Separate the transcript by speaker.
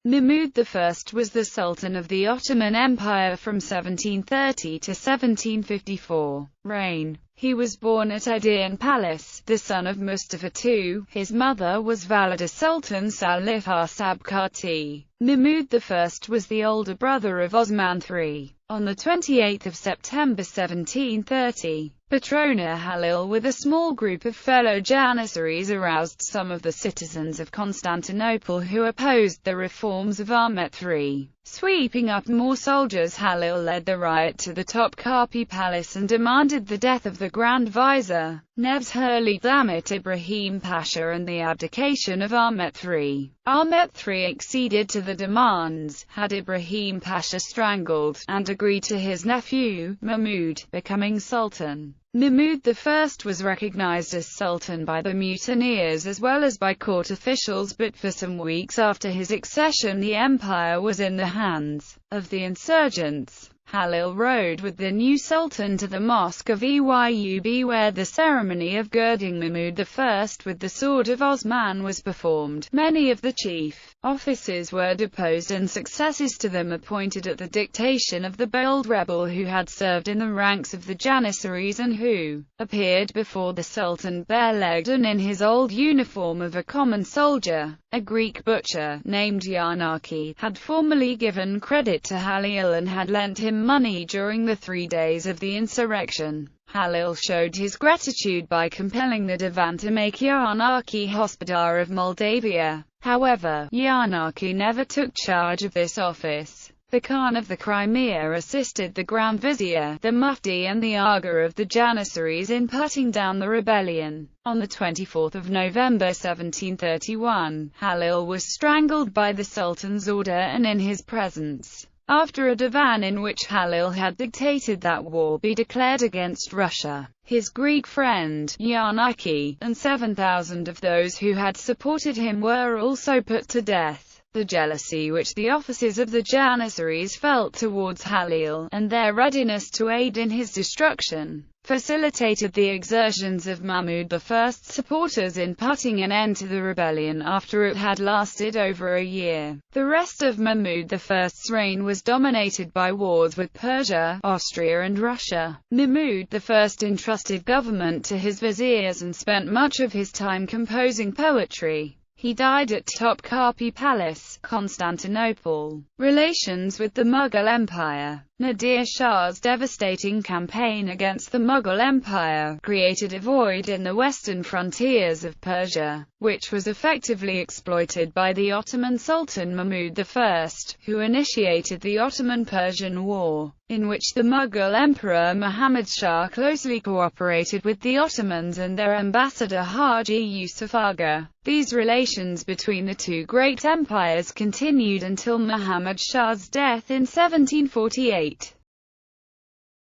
Speaker 1: Mahmud I was the Sultan of the Ottoman Empire from 1730 to 1754 reign. He was born at Edirne Palace, the son of Mustafa II. His mother was Valide Sultan Salihah Sabkati. Mahmud I was the older brother of Osman III. On 28 September 1730, Patrona Halil with a small group of fellow Janissaries aroused some of the citizens of Constantinople who opposed the reforms of Ahmet III. Sweeping up more soldiers, Halil led the riot to the Topkapi Palace and demanded the death of the Grand Vizier, Nebshurli Damat Ibrahim Pasha, and the abdication of Ahmet III. Ahmet III acceded to the demands, had Ibrahim Pasha strangled, and agreed to his nephew, Mahmud, becoming Sultan. Mahmud I was recognized as Sultan by the mutineers as well as by court officials, but for some weeks after his accession the empire was in the hands of the insurgents. Halil rode with the new Sultan to the Mosque of Eyub, where the ceremony of girding Mahmud I with the sword of Osman was performed. Many of the chief officers were deposed and successors to them appointed at the dictation of the bold rebel who had served in the ranks of the Janissaries and who appeared before the Sultan bare-legged and in his old uniform of a common soldier. A Greek butcher, named Yanaki, had formerly given credit to Halil and had lent him money during the 3 days of the insurrection. Halil showed his gratitude by compelling the Divan to make Yanaki Hospodar of Moldavia. However, Yanaki never took charge of this office. The Khan of the Crimea assisted the Grand Vizier, the Mufti and the Aga of the Janissaries in putting down the rebellion. On 24 November 1731, Halil was strangled by the Sultan's order and in his presence. After a divan in which Halil had dictated that war be declared against Russia, his Greek friend, Yanaki, and 7,000 of those who had supported him were also put to death. The jealousy which the officers of the Janissaries felt towards Halil, and their readiness to aid in his destruction, facilitated the exertions of Mahmud I's supporters in putting an end to the rebellion after it had lasted over a year. The rest of Mahmud I's reign was dominated by wars with Persia, Austria and Russia. Mahmud I entrusted government to his viziers and spent much of his time composing poetry. He died at Topkapi Palace, Constantinople. Relations with the Mughal Empire. Nadir Shah's devastating campaign against the Mughal Empire created a void in the western frontiers of Persia, which was effectively exploited by the Ottoman Sultan Mahmud I, who initiated the Ottoman-Persian War, in which the Mughal Emperor Muhammad Shah closely cooperated with the Ottomans and their ambassador Haji Yusuf Aga. These relations between the two great empires continued until Muhammad Shah's death in 1748.